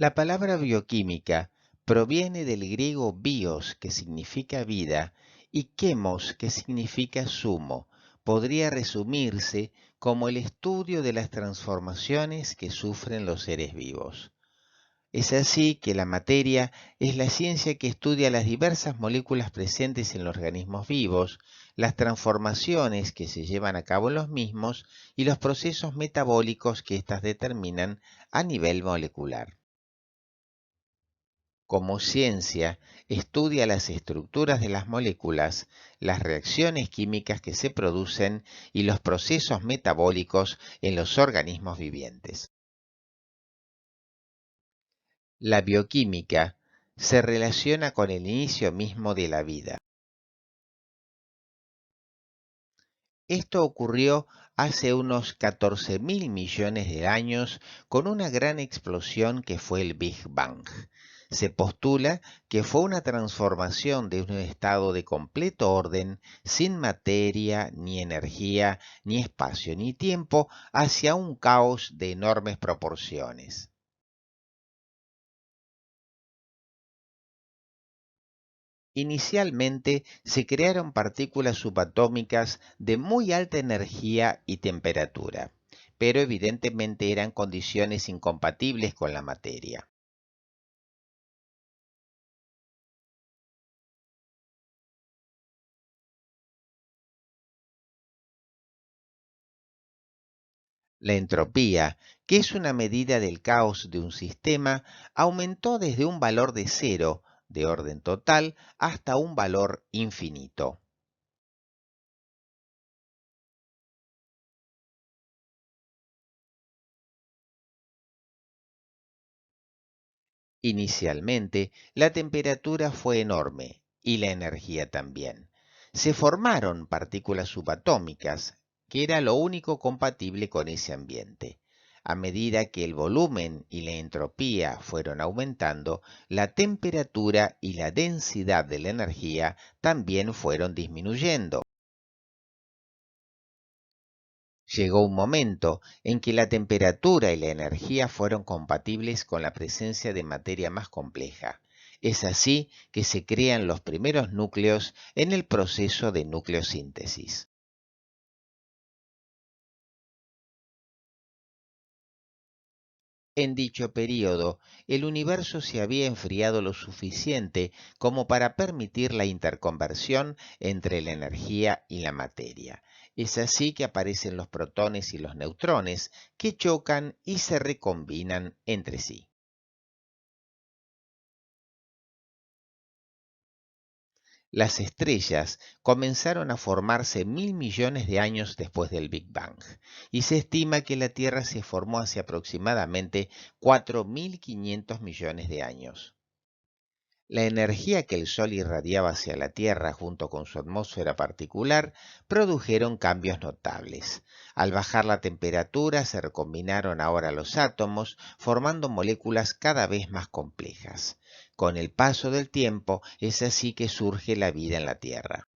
La palabra bioquímica proviene del griego bios, que significa vida, y quemos, que significa sumo. Podría resumirse como el estudio de las transformaciones que sufren los seres vivos. Es así que la materia es la ciencia que estudia las diversas moléculas presentes en los organismos vivos, las transformaciones que se llevan a cabo en los mismos y los procesos metabólicos que éstas determinan a nivel molecular. Como ciencia, estudia las estructuras de las moléculas, las reacciones químicas que se producen y los procesos metabólicos en los organismos vivientes. La bioquímica se relaciona con el inicio mismo de la vida. Esto ocurrió hace unos 14.000 millones de años con una gran explosión que fue el Big Bang. Se postula que fue una transformación de un estado de completo orden, sin materia, ni energía, ni espacio, ni tiempo, hacia un caos de enormes proporciones. Inicialmente se crearon partículas subatómicas de muy alta energía y temperatura, pero evidentemente eran condiciones incompatibles con la materia. La entropía, que es una medida del caos de un sistema, aumentó desde un valor de cero, de orden total, hasta un valor infinito. Inicialmente, la temperatura fue enorme y la energía también. Se formaron partículas subatómicas, que era lo único compatible con ese ambiente. A medida que el volumen y la entropía fueron aumentando, la temperatura y la densidad de la energía también fueron disminuyendo. Llegó un momento en que la temperatura y la energía fueron compatibles con la presencia de materia más compleja. Es así que se crean los primeros núcleos en el proceso de nucleosíntesis. En dicho período, el universo se había enfriado lo suficiente como para permitir la interconversión entre la energía y la materia. Es así que aparecen los protones y los neutrones, que chocan y se recombinan entre sí. Las estrellas comenzaron a formarse 1.000 millones de años después del Big Bang, y se estima que la Tierra se formó hace aproximadamente 4.500 millones de años. La energía que el Sol irradiaba hacia la Tierra junto con su atmósfera particular produjeron cambios notables. Al bajar la temperatura se recombinaron ahora los átomos, formando moléculas cada vez más complejas. Con el paso del tiempo es así que surge la vida en la Tierra.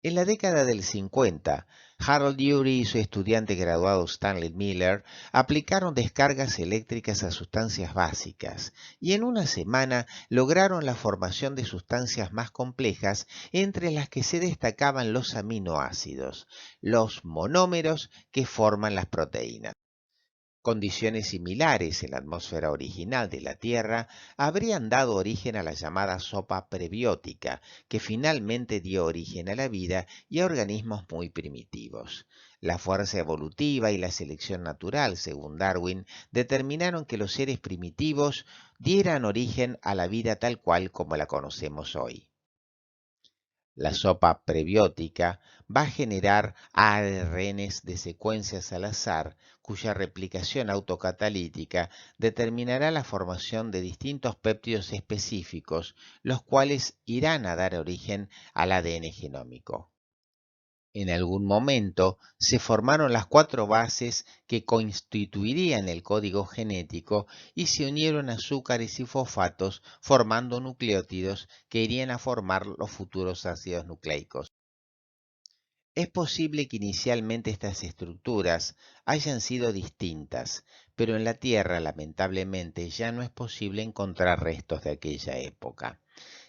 En la década del 50, Harold Urey y su estudiante graduado Stanley Miller aplicaron descargas eléctricas a sustancias básicas y en una semana lograron la formación de sustancias más complejas, entre las que se destacaban los aminoácidos, los monómeros que forman las proteínas. Condiciones similares en la atmósfera original de la Tierra habrían dado origen a la llamada sopa prebiótica, que finalmente dio origen a la vida y a organismos muy primitivos. La fuerza evolutiva y la selección natural, según Darwin, determinaron que los seres primitivos dieran origen a la vida tal cual como la conocemos hoy. La sopa prebiótica va a generar ARNs de secuencias al azar, cuya replicación autocatalítica determinará la formación de distintos péptidos específicos, los cuales irán a dar origen al ADN genómico. En algún momento se formaron las cuatro bases que constituirían el código genético y se unieron azúcares y fosfatos formando nucleótidos que irían a formar los futuros ácidos nucleicos. Es posible que inicialmente estas estructuras hayan sido distintas, pero en la Tierra lamentablemente ya no es posible encontrar restos de aquella época.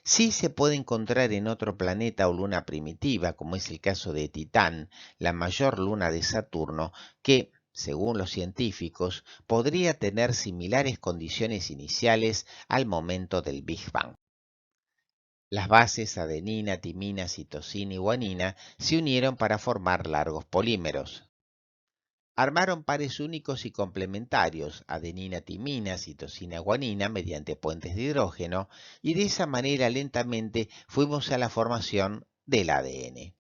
Sí se puede encontrar en otro planeta o luna primitiva, como es el caso de Titán, la mayor luna de Saturno, que, según los científicos, podría tener similares condiciones iniciales al momento del Big Bang. Las bases adenina, timina, citosina y guanina se unieron para formar largos polímeros. Armaron pares únicos y complementarios, adenina, timina, citosina, guanina, mediante puentes de hidrógeno, y de esa manera lentamente fuimos a la formación del ADN.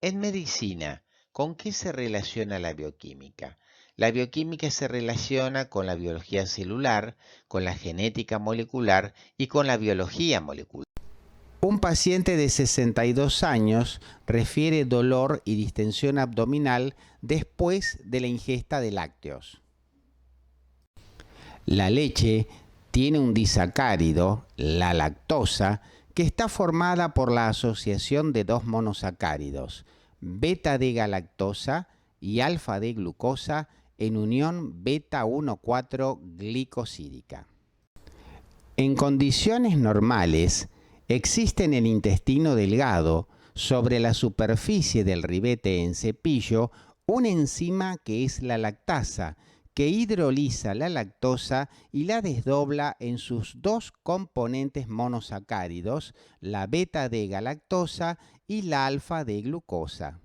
En medicina, ¿con qué se relaciona la bioquímica? La bioquímica se relaciona con la biología celular, con la genética molecular y con la biología molecular. Un paciente de 62 años refiere dolor y distensión abdominal después de la ingesta de lácteos. La leche tiene un disacárido, la lactosa, que está formada por la asociación de dos monosacáridos, beta-D-galactosa y alfa-D-glucosa en unión beta-1,4-glicosídica. En condiciones normales, existe en el intestino delgado, sobre la superficie del ribete en cepillo, una enzima que es la lactasa, que hidroliza la lactosa y la desdobla en sus dos componentes monosacáridos, la beta-D-galactosa y la alfa-D-glucosa.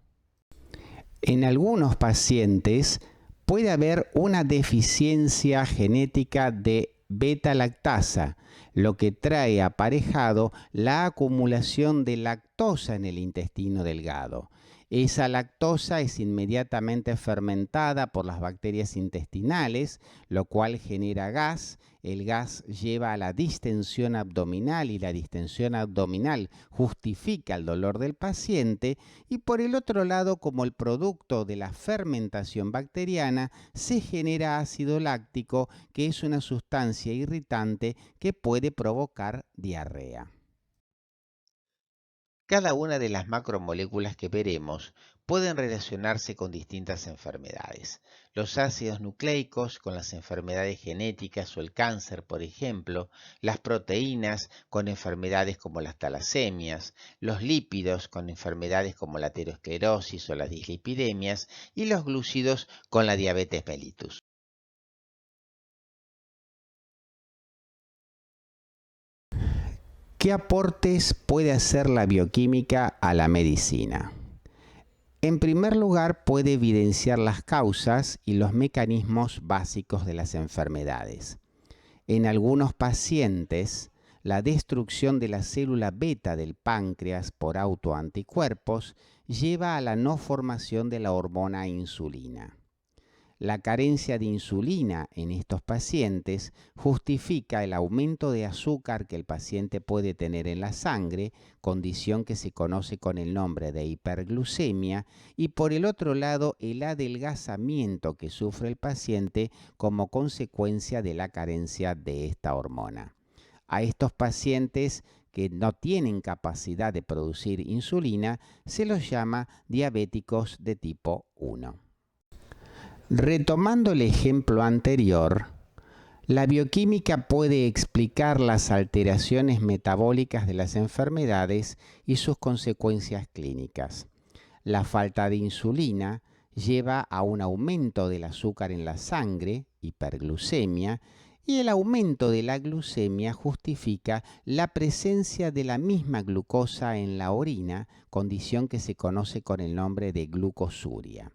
En algunos pacientes puede haber una deficiencia genética de beta-lactasa, lo que trae aparejado la acumulación de lactosa en el intestino delgado. Esa lactosa es inmediatamente fermentada por las bacterias intestinales, lo cual genera gas. El gas lleva a la distensión abdominal y la distensión abdominal justifica el dolor del paciente. Y por el otro lado, como el producto de la fermentación bacteriana, se genera ácido láctico, que es una sustancia irritante que puede provocar diarrea. Cada una de las macromoléculas que veremos pueden relacionarse con distintas enfermedades. Los ácidos nucleicos con las enfermedades genéticas o el cáncer, por ejemplo, las proteínas con enfermedades como las talasemias, los lípidos con enfermedades como la aterosclerosis o las dislipidemias y los glúcidos con la diabetes mellitus. ¿Qué aportes puede hacer la bioquímica a la medicina? En primer lugar, puede evidenciar las causas y los mecanismos básicos de las enfermedades. En algunos pacientes, la destrucción de la célula beta del páncreas por autoanticuerpos lleva a la no formación de la hormona insulina. La carencia de insulina en estos pacientes justifica el aumento de azúcar que el paciente puede tener en la sangre, condición que se conoce con el nombre de hiperglucemia, y por el otro lado el adelgazamiento que sufre el paciente como consecuencia de la carencia de esta hormona. A estos pacientes que no tienen capacidad de producir insulina se los llama diabéticos de tipo 1. Retomando el ejemplo anterior, la bioquímica puede explicar las alteraciones metabólicas de las enfermedades y sus consecuencias clínicas. La falta de insulina lleva a un aumento del azúcar en la sangre, hiperglucemia, y el aumento de la glucemia justifica la presencia de la misma glucosa en la orina, condición que se conoce con el nombre de glucosuria.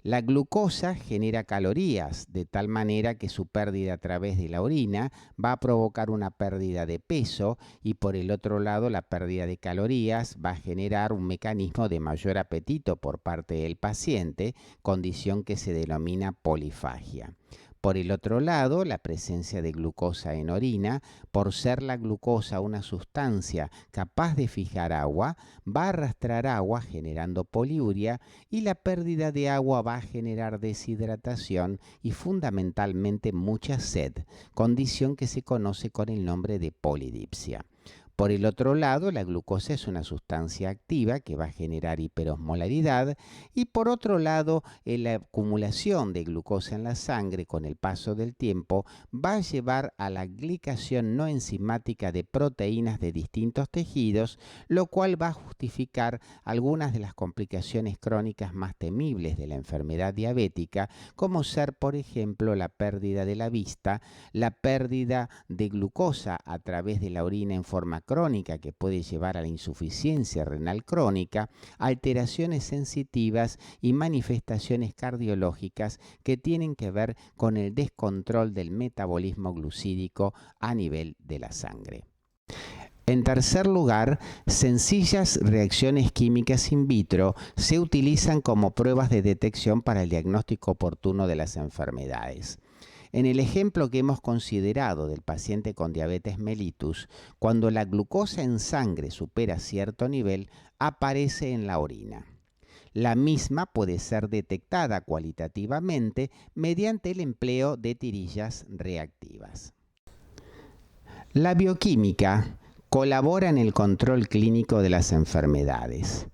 La glucosa genera calorías, de tal manera que su pérdida a través de la orina va a provocar una pérdida de peso y por el otro lado la pérdida de calorías va a generar un mecanismo de mayor apetito por parte del paciente, condición que se denomina polifagia. Por el otro lado, la presencia de glucosa en orina, por ser la glucosa una sustancia capaz de fijar agua, va a arrastrar agua generando poliuria y la pérdida de agua va a generar deshidratación y fundamentalmente mucha sed, condición que se conoce con el nombre de polidipsia. Por el otro lado, la glucosa es una sustancia activa que va a generar hiperosmolaridad y por otro lado, la acumulación de glucosa en la sangre con el paso del tiempo va a llevar a la glicación no enzimática de proteínas de distintos tejidos, lo cual va a justificar algunas de las complicaciones crónicas más temibles de la enfermedad diabética, como ser, por ejemplo, la pérdida de la vista, la pérdida de glucosa a través de la orina en forma crónica que puede llevar a la insuficiencia renal crónica, alteraciones sensitivas y manifestaciones cardiológicas que tienen que ver con el descontrol del metabolismo glucídico a nivel de la sangre. En tercer lugar, sencillas reacciones químicas in vitro se utilizan como pruebas de detección para el diagnóstico oportuno de las enfermedades. En el ejemplo que hemos considerado del paciente con diabetes mellitus, cuando la glucosa en sangre supera cierto nivel, aparece en la orina. La misma puede ser detectada cualitativamente mediante el empleo de tirillas reactivas. La bioquímica colabora en el control clínico de las enfermedades.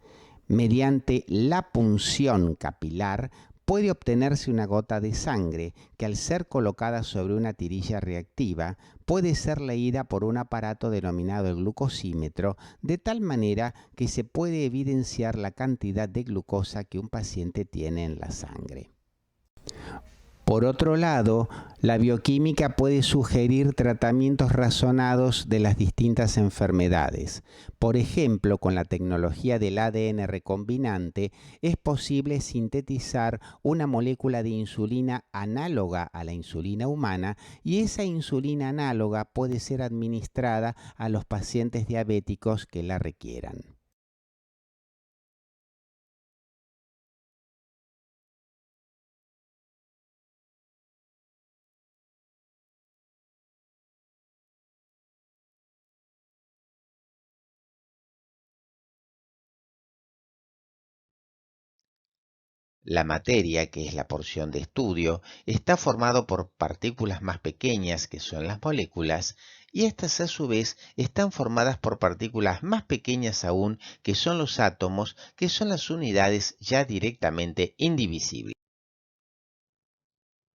Mediante la punción capilar puede obtenerse una gota de sangre que al ser colocada sobre una tirilla reactiva puede ser leída por un aparato denominado el glucosímetro, de tal manera que se puede evidenciar la cantidad de glucosa que un paciente tiene en la sangre. Por otro lado, la bioquímica puede sugerir tratamientos razonados de las distintas enfermedades. Por ejemplo, con la tecnología del ADN recombinante es posible sintetizar una molécula de insulina análoga a la insulina humana y esa insulina análoga puede ser administrada a los pacientes diabéticos que la requieran. La materia, que es la porción de estudio, está formado por partículas más pequeñas, que son las moléculas, y estas a su vez están formadas por partículas más pequeñas aún, que son los átomos, que son las unidades ya directamente indivisibles.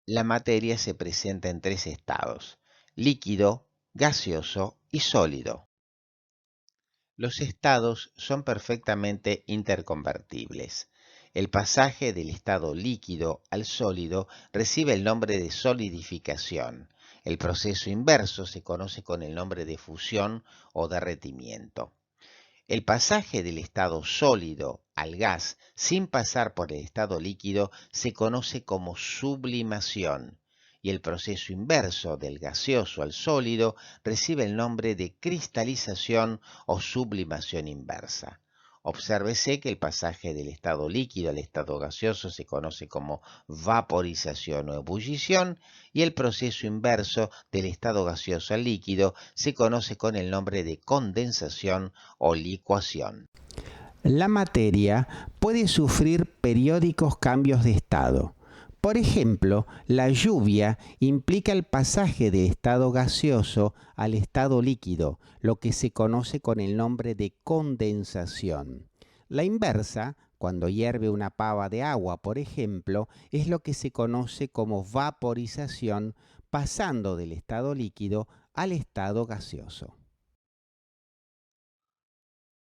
La materia se presenta en tres estados: líquido, gaseoso y sólido. Los estados son perfectamente interconvertibles. El pasaje del estado líquido al sólido recibe el nombre de solidificación. El proceso inverso se conoce con el nombre de fusión o derretimiento. El pasaje del estado sólido al gas sin pasar por el estado líquido se conoce como sublimación, y el proceso inverso del gaseoso al sólido recibe el nombre de cristalización o sublimación inversa. Obsérvese que el pasaje del estado líquido al estado gaseoso se conoce como vaporización o ebullición, y el proceso inverso del estado gaseoso al líquido se conoce con el nombre de condensación o licuación. La materia puede sufrir periódicos cambios de estado. Por ejemplo, la lluvia implica el pasaje de estado gaseoso al estado líquido, lo que se conoce con el nombre de condensación. La inversa, cuando hierve una pava de agua, por ejemplo, es lo que se conoce como vaporización, pasando del estado líquido al estado gaseoso.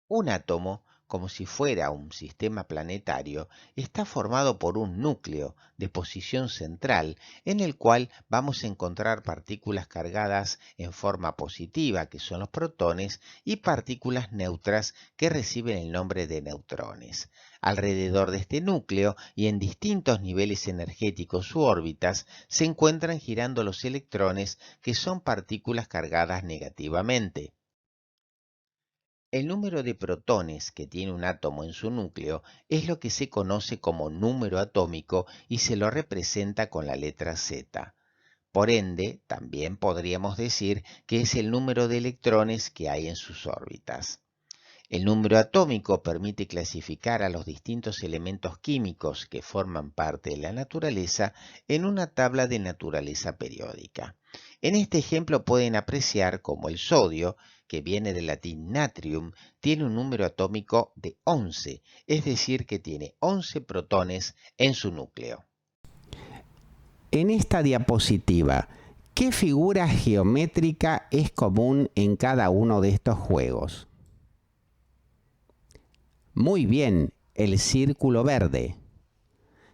Un átomo, como si fuera un sistema planetario, está formado por un núcleo de posición central en el cual vamos a encontrar partículas cargadas en forma positiva, que son los protones, y partículas neutras que reciben el nombre de neutrones. Alrededor de este núcleo y en distintos niveles energéticos u órbitas se encuentran girando los electrones, que son partículas cargadas negativamente. El número de protones que tiene un átomo en su núcleo es lo que se conoce como número atómico y se lo representa con la letra Z. Por ende, también podríamos decir que es el número de electrones que hay en sus órbitas. El número atómico permite clasificar a los distintos elementos químicos que forman parte de la naturaleza en una tabla de naturaleza periódica. En este ejemplo pueden apreciar cómo el sodio, que viene del latín natrium, tiene un número atómico de 11, es decir, que tiene 11 protones en su núcleo. En esta diapositiva, ¿qué figura geométrica es común en cada uno de estos juegos? Muy bien, el círculo verde.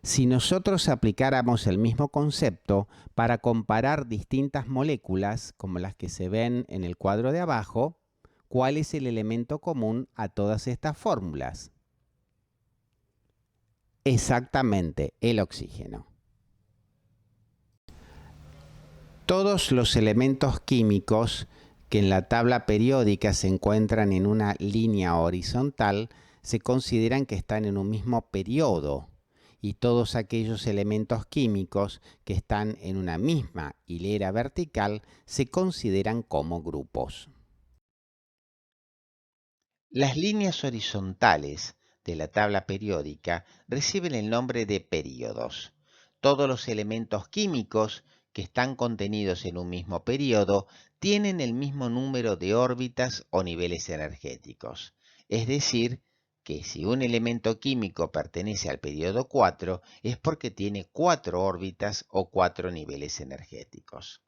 Si nosotros aplicáramos el mismo concepto para comparar distintas moléculas, como las que se ven en el cuadro de abajo, ¿cuál es el elemento común a todas estas fórmulas? Exactamente, el oxígeno. Todos los elementos químicos que en la tabla periódica se encuentran en una línea horizontal se consideran que están en un mismo periodo, y todos aquellos elementos químicos que están en una misma hilera vertical se consideran como grupos. Las líneas horizontales de la tabla periódica reciben el nombre de períodos. Todos los elementos químicos que están contenidos en un mismo período tienen el mismo número de órbitas o niveles energéticos. Es decir, que si un elemento químico pertenece al período 4 es porque tiene 4 órbitas o 4 niveles energéticos.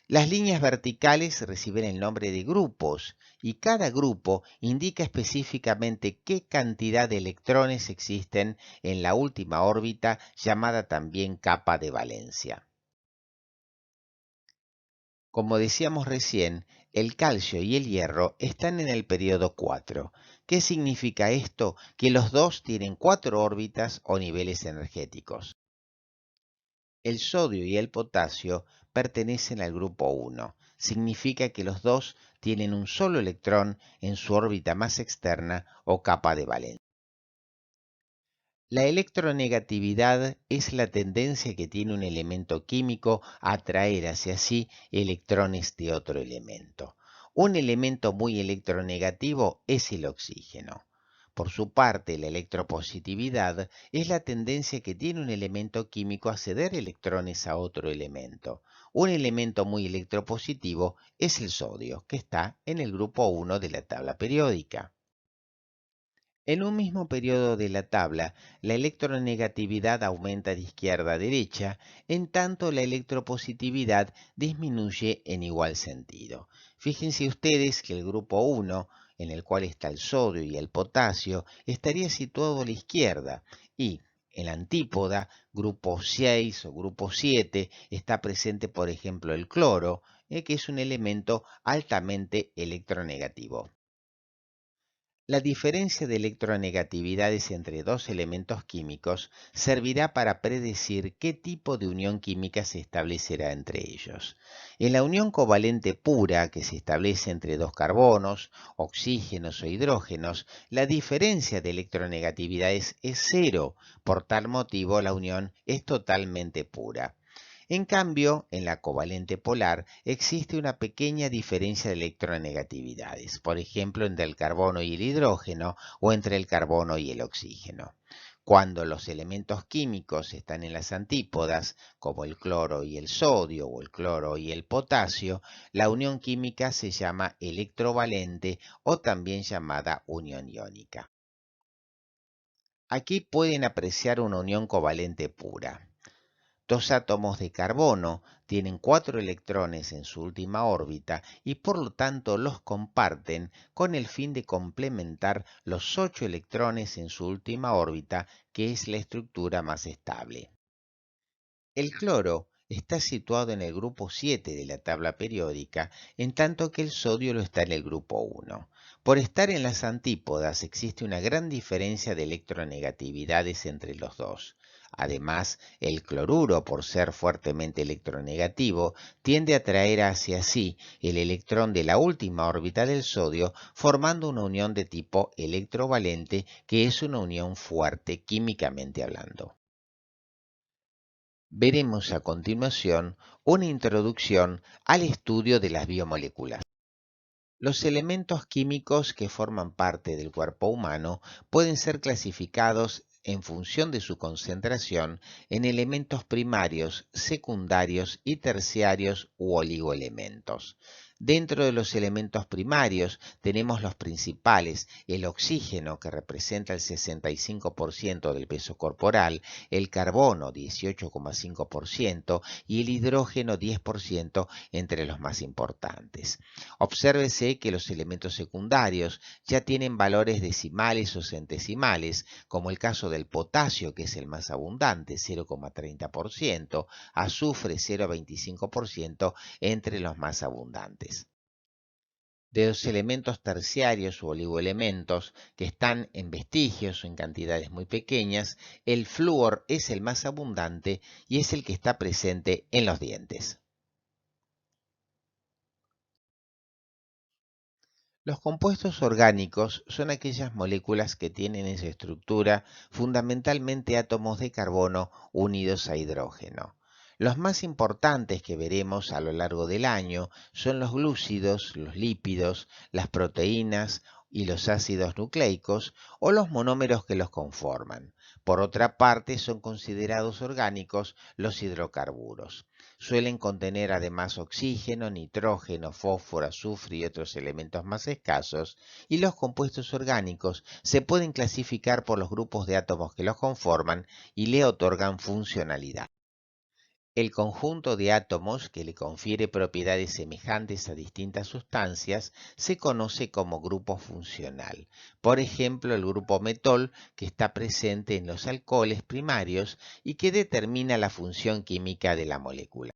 Las líneas verticales reciben el nombre de grupos y cada grupo indica específicamente qué cantidad de electrones existen en la última órbita, llamada también capa de valencia. Como decíamos recién, el calcio y el hierro están en el período 4. ¿Qué significa esto? Que los dos tienen 4 órbitas o niveles energéticos. El sodio y el potasio pertenecen al grupo 1. Significa que los dos tienen un solo electrón en su órbita más externa o capa de valencia. La electronegatividad es la tendencia que tiene un elemento químico a atraer hacia sí electrones de otro elemento. Un elemento muy electronegativo es el oxígeno. Por su parte, la electropositividad es la tendencia que tiene un elemento químico a ceder electrones a otro elemento. Un elemento muy electropositivo es el sodio, que está en el grupo 1 de la tabla periódica. En un mismo periodo de la tabla, la electronegatividad aumenta de izquierda a derecha, en tanto la electropositividad disminuye en igual sentido. Fíjense ustedes que el grupo 1, en el cual está el sodio y el potasio, estaría situado a la izquierda y en la antípoda, grupo 6 o grupo 7, está presente, por ejemplo, el cloro, que es un elemento altamente electronegativo. La diferencia de electronegatividades entre dos elementos químicos servirá para predecir qué tipo de unión química se establecerá entre ellos. En la unión covalente pura que se establece entre dos carbonos, oxígenos o hidrógenos, la diferencia de electronegatividades es cero. Por tal motivo, la unión es totalmente pura. En cambio, en la covalente polar existe una pequeña diferencia de electronegatividades, por ejemplo, entre el carbono y el hidrógeno o entre el carbono y el oxígeno. Cuando los elementos químicos están en las antípodas, como el cloro y el sodio o el cloro y el potasio, la unión química se llama electrovalente o también llamada unión iónica. Aquí pueden apreciar una unión covalente pura. Dos átomos de carbono tienen 4 electrones en su última órbita y por lo tanto los comparten con el fin de complementar los 8 electrones en su última órbita, que es la estructura más estable. El cloro está situado en el grupo 7 de la tabla periódica, en tanto que el sodio lo está en el grupo 1. Por estar en las antípodas existe una gran diferencia de electronegatividades entre los dos. Además, el cloruro, por ser fuertemente electronegativo, tiende a atraer hacia sí el electrón de la última órbita del sodio, formando una unión de tipo electrovalente, que es una unión fuerte químicamente hablando. Veremos a continuación una introducción al estudio de las biomoléculas. Los elementos químicos que forman parte del cuerpo humano pueden ser clasificados en función de su concentración en elementos primarios, secundarios y terciarios u oligoelementos. Dentro de los elementos primarios tenemos los principales: el oxígeno, que representa el 65% del peso corporal, el carbono 18,5% y el hidrógeno 10% entre los más importantes. Obsérvese que los elementos secundarios ya tienen valores decimales o centesimales, como el caso del potasio, que es el más abundante, 0,30%, azufre 0,25% entre los más abundantes. De los elementos terciarios u oligoelementos que están en vestigios o en cantidades muy pequeñas, el flúor es el más abundante y es el que está presente en los dientes. Los compuestos orgánicos son aquellas moléculas que tienen en su estructura fundamentalmente átomos de carbono unidos a hidrógeno. Los más importantes que veremos a lo largo del año son los glúcidos, los lípidos, las proteínas y los ácidos nucleicos o los monómeros que los conforman. Por otra parte, son considerados orgánicos los hidrocarburos. Suelen contener además oxígeno, nitrógeno, fósforo, azufre y otros elementos más escasos, y los compuestos orgánicos se pueden clasificar por los grupos de átomos que los conforman y le otorgan funcionalidad. El conjunto de átomos que le confiere propiedades semejantes a distintas sustancias se conoce como grupo funcional. Por ejemplo, el grupo metol, que está presente en los alcoholes primarios y que determina la función química de la molécula.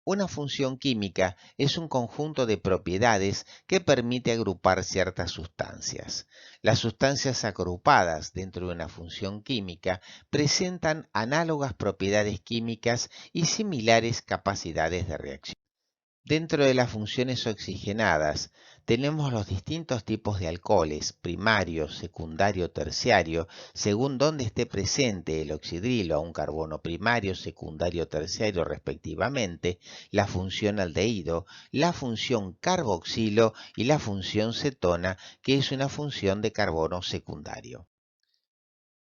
Una función química es un conjunto de propiedades que permite agrupar ciertas sustancias. Las sustancias agrupadas dentro de una función química presentan análogas propiedades químicas y similares capacidades de reacción. Dentro de las funciones oxigenadas tenemos los distintos tipos de alcoholes, primario, secundario, terciario, según dónde esté presente el oxidrilo, un carbono primario, secundario, terciario respectivamente, la función aldehído, la función carboxilo y la función cetona, que es una función de carbono secundario.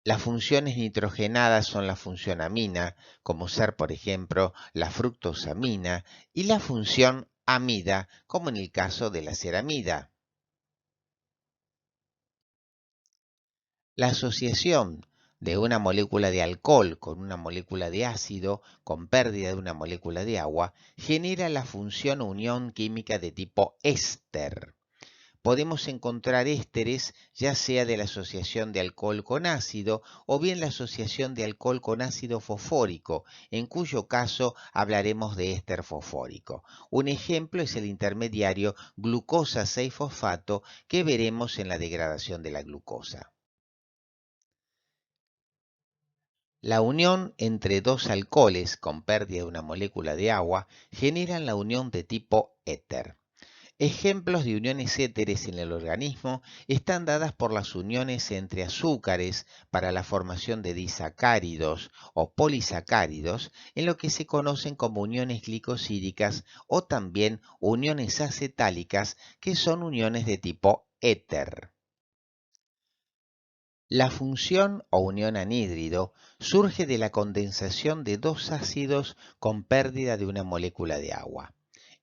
Las funciones nitrogenadas son la función amina, como ser, por ejemplo, la fructosamina, y la función amida, como en el caso de la ceramida. La asociación de una molécula de alcohol con una molécula de ácido, con pérdida de una molécula de agua, genera la función unión química de tipo éster. Podemos encontrar ésteres ya sea de la asociación de alcohol con ácido o bien la asociación de alcohol con ácido fosfórico, en cuyo caso hablaremos de éster fosfórico. Un ejemplo es el intermediario glucosa 6-fosfato que veremos en la degradación de la glucosa. La unión entre dos alcoholes con pérdida de una molécula de agua generan la unión de tipo éter. Ejemplos de uniones éteres en el organismo están dadas por las uniones entre azúcares para la formación de disacáridos o polisacáridos, en lo que se conocen como uniones glicosídicas, o también uniones acetálicas, que son uniones de tipo éter. La función o unión anhídrido surge de la condensación de dos ácidos con pérdida de una molécula de agua.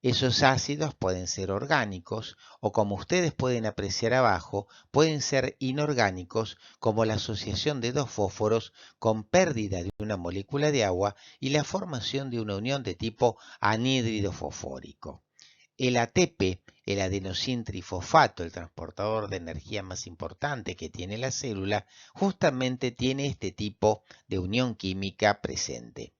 Esos ácidos pueden ser orgánicos o, como ustedes pueden apreciar abajo, pueden ser inorgánicos, como la asociación de dos fósforos con pérdida de una molécula de agua y la formación de una unión de tipo anhídrido fosfórico. El ATP, el adenosintrifosfato, el transportador de energía más importante que tiene la célula, justamente tiene este tipo de unión química presente.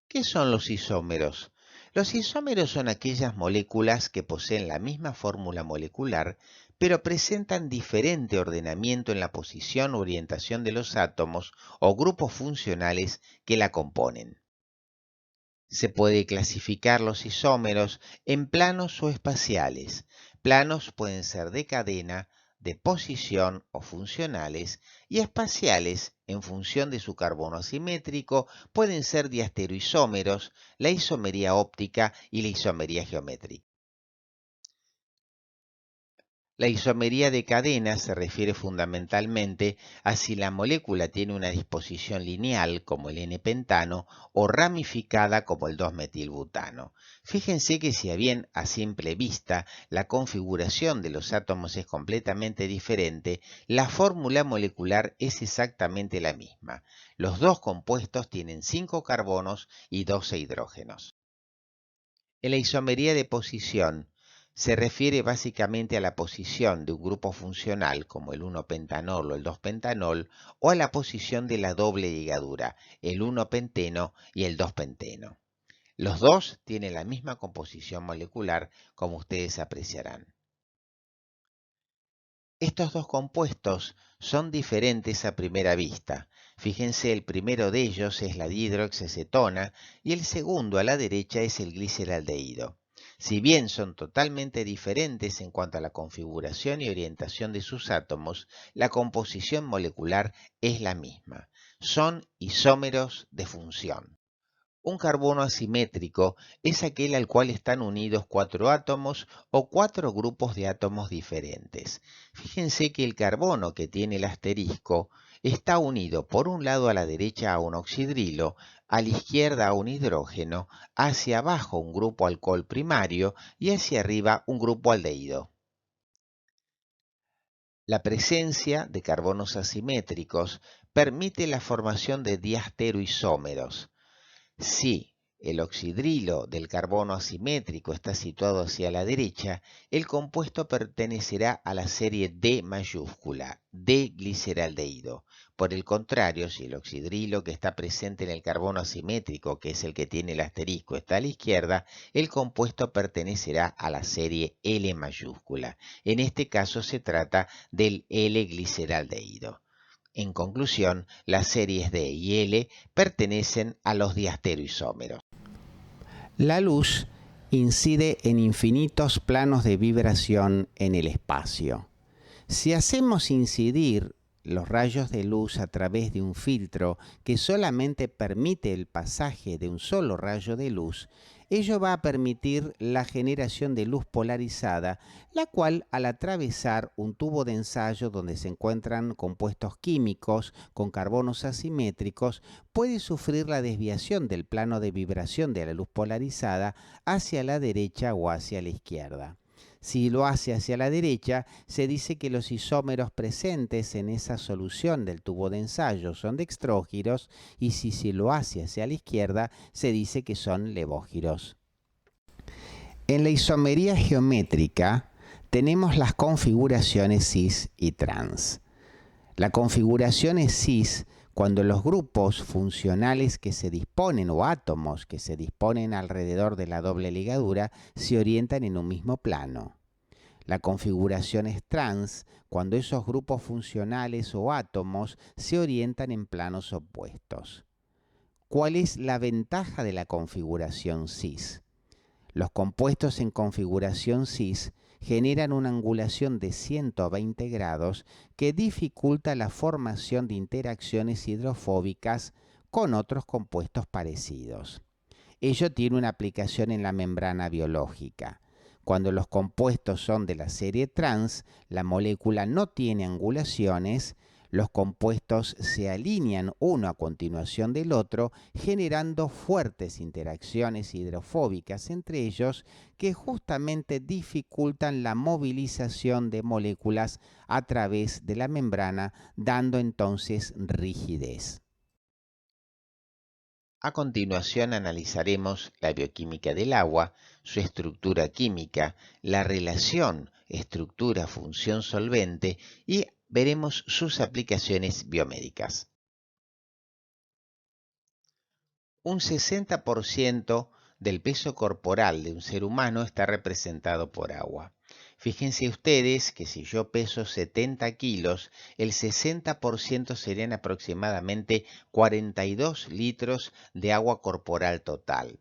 ¿Qué son los isómeros? Los isómeros son aquellas moléculas que poseen la misma fórmula molecular, pero presentan diferente ordenamiento en la posición o orientación de los átomos o grupos funcionales que la componen. Se puede clasificar los isómeros en planos o espaciales. Planos pueden ser de cadena, de posición o funcionales, y espaciales en función de su carbono asimétrico pueden ser diastereoisómeros, la isomería óptica y la isomería geométrica. La isomería de cadena se refiere fundamentalmente a si la molécula tiene una disposición lineal, como el N-pentano, o ramificada, como el 2-metilbutano. Fíjense que si bien a simple vista la configuración de los átomos es completamente diferente, la fórmula molecular es exactamente la misma. Los dos compuestos tienen 5 carbonos y 12 hidrógenos. En la isomería de posición se refiere básicamente a la posición de un grupo funcional como el 1-pentanol o el 2-pentanol o a la posición de la doble ligadura, el 1-penteno y el 2-penteno. Los dos tienen la misma composición molecular, como ustedes apreciarán. Estos dos compuestos son diferentes a primera vista. Fíjense, el primero de ellos es la dihidroxiacetona y el segundo a la derecha es el gliceraldehído. Si bien son totalmente diferentes en cuanto a la configuración y orientación de sus átomos, la composición molecular es la misma. Son isómeros de función. Un carbono asimétrico es aquel al cual están unidos 4 átomos o 4 grupos de átomos diferentes. Fíjense que el carbono que tiene el asterisco está unido por un lado a la derecha a un oxidrilo, a la izquierda a un hidrógeno, hacia abajo un grupo alcohol primario y hacia arriba un grupo aldehído. La presencia de carbonos asimétricos permite la formación de diastereoisómeros. Si el oxidrilo del carbono asimétrico está situado hacia la derecha, el compuesto pertenecerá a la serie D mayúscula, D-gliceraldehído. Por el contrario, si el oxidrilo que está presente en el carbono asimétrico, que es el que tiene el asterisco, está a la izquierda, el compuesto pertenecerá a la serie L mayúscula. En este caso se trata del L-gliceraldehído. En conclusión, las series D y L pertenecen a los diastereoisómeros. La luz incide en infinitos planos de vibración en el espacio. Si hacemos incidir los rayos de luz a través de un filtro que solamente permite el pasaje de un solo rayo de luz, ello va a permitir la generación de luz polarizada, la cual, al atravesar un tubo de ensayo donde se encuentran compuestos químicos con carbonos asimétricos, puede sufrir la desviación del plano de vibración de la luz polarizada hacia la derecha o hacia la izquierda. Si lo hace hacia la derecha, se dice que los isómeros presentes en esa solución del tubo de ensayo son dextrógiros, y si se lo hace hacia la izquierda, se dice que son levógiros. En la isomería geométrica tenemos las configuraciones cis y trans. La configuración es cis cuando los grupos funcionales que se disponen o átomos que se disponen alrededor de la doble ligadura se orientan en un mismo plano. La configuración es trans cuando esos grupos funcionales o átomos se orientan en planos opuestos. ¿Cuál es la ventaja de la configuración cis? Los compuestos en configuración cis generan una angulación de 120 grados que dificulta la formación de interacciones hidrofóbicas con otros compuestos parecidos. Ello tiene una aplicación en la membrana biológica. Cuando los compuestos son de la serie trans, la molécula no tiene angulaciones, los compuestos se alinean uno a continuación del otro, generando fuertes interacciones hidrofóbicas entre ellos que justamente dificultan la movilización de moléculas a través de la membrana, dando entonces rigidez. A continuación analizaremos la bioquímica del agua, su estructura química, la relación estructura-función solvente y veremos sus aplicaciones biomédicas. Un 60% del peso corporal de un ser humano está representado por agua. Fíjense ustedes que si yo peso 70 kilos, el 60% serían aproximadamente 42 litros de agua corporal total.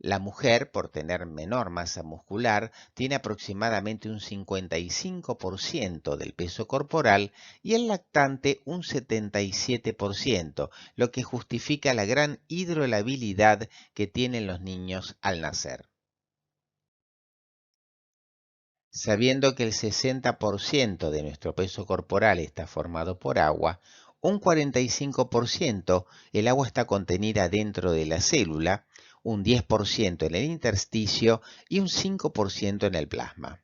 La mujer, por tener menor masa muscular, tiene aproximadamente un 55% del peso corporal y el lactante un 77%, lo que justifica la gran hidrolabilidad que tienen los niños al nacer. Sabiendo que el 60% de nuestro peso corporal está formado por agua, un 45% el agua está contenida dentro de la célula, un 10% en el intersticio y un 5% en el plasma.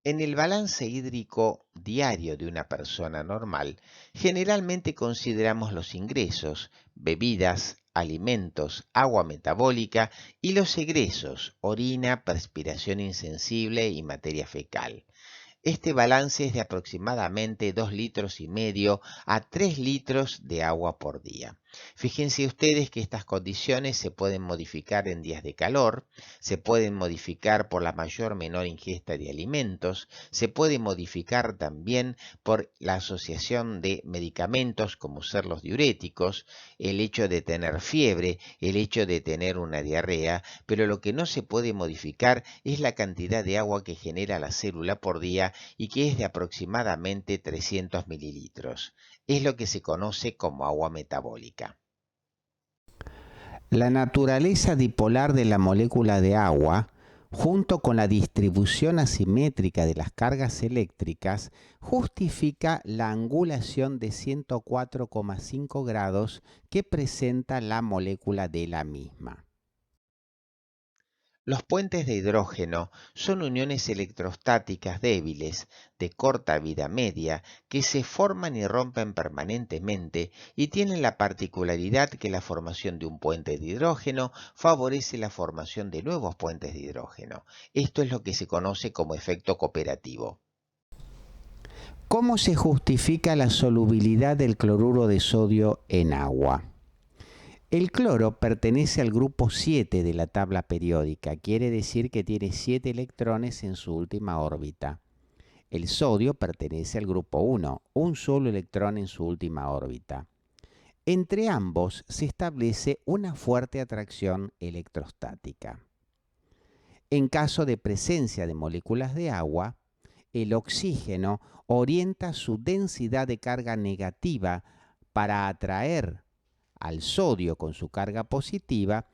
En el balance hídrico diario de una persona normal, generalmente consideramos los ingresos, bebidas, alimentos, agua metabólica y los egresos, orina, perspiración insensible y materia fecal. Este balance es de aproximadamente 2,5 litros a 3 litros de agua por día. Fíjense ustedes que estas condiciones se pueden modificar en días de calor, se pueden modificar por la mayor o menor ingesta de alimentos, se puede modificar también por la asociación de medicamentos como ser los diuréticos, el hecho de tener fiebre, el hecho de tener una diarrea, pero lo que no se puede modificar es la cantidad de agua que genera la célula por día y que es de aproximadamente 300 mililitros. Es lo que se conoce como agua metabólica. La naturaleza dipolar de la molécula de agua, junto con la distribución asimétrica de las cargas eléctricas, justifica la angulación de 104,5 grados que presenta la molécula de la misma. Los puentes de hidrógeno son uniones electrostáticas débiles, de corta vida media, que se forman y rompen permanentemente y tienen la particularidad que la formación de un puente de hidrógeno favorece la formación de nuevos puentes de hidrógeno. Esto es lo que se conoce como efecto cooperativo. ¿Cómo se justifica la solubilidad del cloruro de sodio en agua? El cloro pertenece al grupo 7 de la tabla periódica, quiere decir que tiene 7 electrones en su última órbita. El sodio pertenece al grupo 1, un solo electrón en su última órbita. Entre ambos se establece una fuerte atracción electrostática. En caso de presencia de moléculas de agua, el oxígeno orienta su densidad de carga negativa para atraer al sodio con su carga positiva,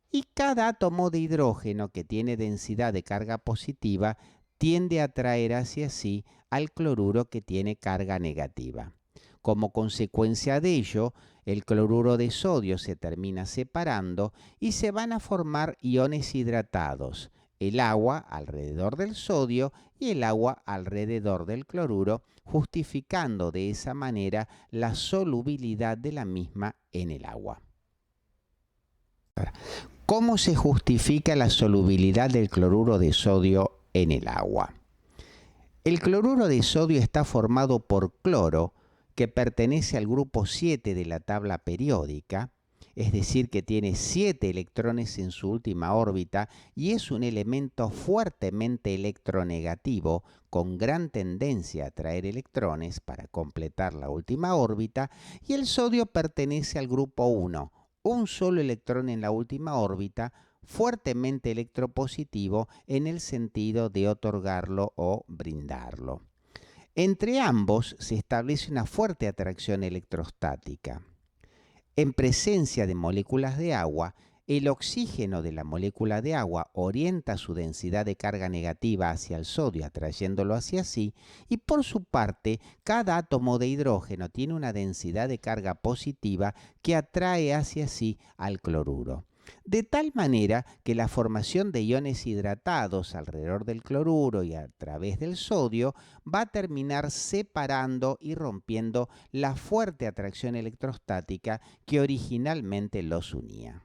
y cada átomo de hidrógeno que tiene densidad de carga positiva tiende a atraer hacia sí al cloruro que tiene carga negativa. Como consecuencia de ello, el cloruro de sodio se termina separando y se van a formar iones hidratados, el agua alrededor del sodio y el agua alrededor del cloruro, justificando de esa manera la solubilidad de la misma en el agua. ¿Cómo se justifica la solubilidad del cloruro de sodio en el agua? El cloruro de sodio está formado por cloro, que pertenece al grupo 7 de la tabla periódica, es decir, que tiene 7 electrones en su última órbita y es un elemento fuertemente electronegativo con gran tendencia a atraer electrones para completar la última órbita, y el sodio pertenece al grupo 1, un solo electrón en la última órbita, fuertemente electropositivo en el sentido de otorgarlo o brindarlo. Entre ambos se establece una fuerte atracción electrostática. En presencia de moléculas de agua, el oxígeno de la molécula de agua orienta su densidad de carga negativa hacia el sodio, atrayéndolo hacia sí, y por su parte, cada átomo de hidrógeno tiene una densidad de carga positiva que atrae hacia sí al cloruro. De tal manera que la formación de iones hidratados alrededor del cloruro y a través del sodio va a terminar separando y rompiendo la fuerte atracción electrostática que originalmente los unía.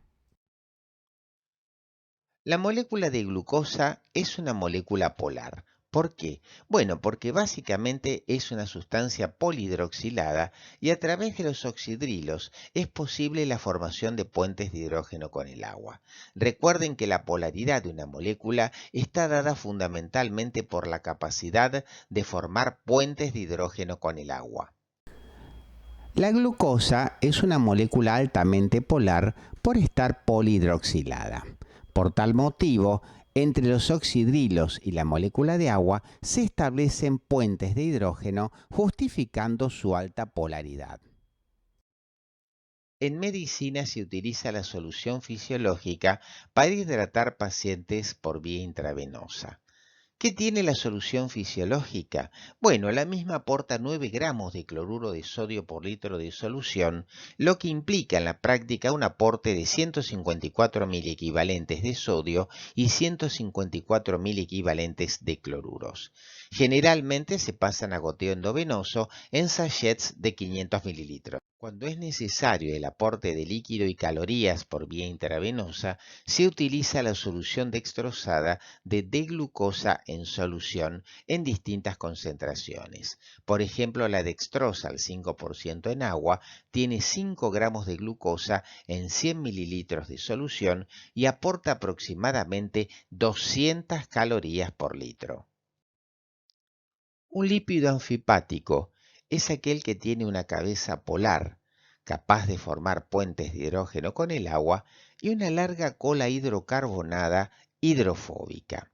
La molécula de glucosa es una molécula polar. ¿Por qué? Bueno, porque básicamente es una sustancia polihidroxilada y a través de los oxidrilos es posible la formación de puentes de hidrógeno con el agua. Recuerden que la polaridad de una molécula está dada fundamentalmente por la capacidad de formar puentes de hidrógeno con el agua. La glucosa es una molécula altamente polar por estar polihidroxilada. Por tal motivo, entre los oxidrilos y la molécula de agua se establecen puentes de hidrógeno justificando su alta polaridad. En medicina se utiliza la solución fisiológica para hidratar pacientes por vía intravenosa. ¿Qué tiene la solución fisiológica? Bueno, la misma aporta 9 gramos de cloruro de sodio por litro de solución, lo que implica en la práctica un aporte de 154 miliequivalentes de sodio y 154 miliequivalentes de cloruros. Generalmente se pasan a goteo endovenoso en sachets de 500 mililitros. Cuando es necesario el aporte de líquido y calorías por vía intravenosa, se utiliza la solución dextrosada de D-glucosa en solución en distintas concentraciones. Por ejemplo, la dextrosa al 5% en agua tiene 5 gramos de glucosa en 100 mililitros de solución y aporta aproximadamente 200 calorías por litro. Un lípido anfipático es aquel que tiene una cabeza polar, capaz de formar puentes de hidrógeno con el agua, y una larga cola hidrocarbonada hidrofóbica.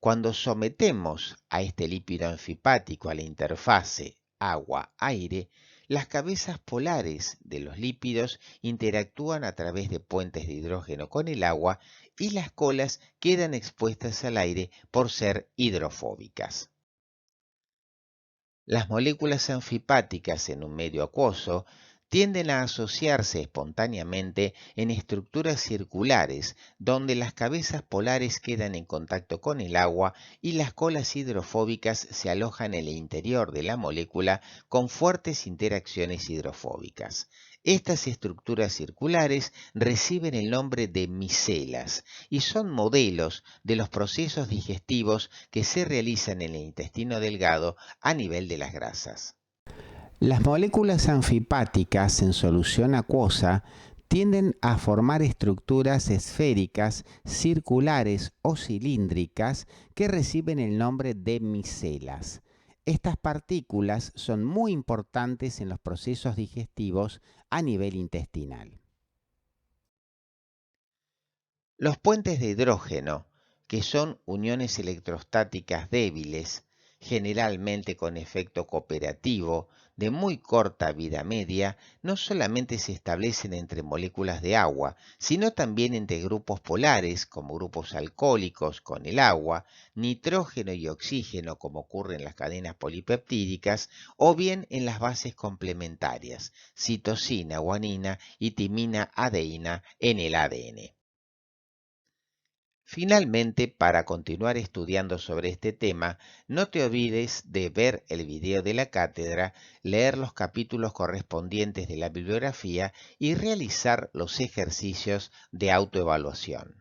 Cuando sometemos a este lípido anfipático a la interfase agua-aire, las cabezas polares de los lípidos interactúan a través de puentes de hidrógeno con el agua y las colas quedan expuestas al aire por ser hidrofóbicas. Las moléculas anfipáticas en un medio acuoso tienden a asociarse espontáneamente en estructuras circulares, donde las cabezas polares quedan en contacto con el agua y las colas hidrofóbicas se alojan en el interior de la molécula con fuertes interacciones hidrofóbicas. Estas estructuras circulares reciben el nombre de micelas y son modelos de los procesos digestivos que se realizan en el intestino delgado a nivel de las grasas. Las moléculas anfipáticas en solución acuosa tienden a formar estructuras esféricas, circulares o cilíndricas que reciben el nombre de micelas. Estas partículas son muy importantes en los procesos digestivos a nivel intestinal. Los puentes de hidrógeno, que son uniones electrostáticas débiles, generalmente con efecto cooperativo, de muy corta vida media, no solamente se establecen entre moléculas de agua, sino también entre grupos polares, como grupos alcohólicos con el agua, nitrógeno y oxígeno, como ocurre en las cadenas polipeptídicas, o bien en las bases complementarias, citosina, guanina y timina, adeína en el ADN. Finalmente, para continuar estudiando sobre este tema, no te olvides de ver el video de la cátedra, leer los capítulos correspondientes de la bibliografía y realizar los ejercicios de autoevaluación.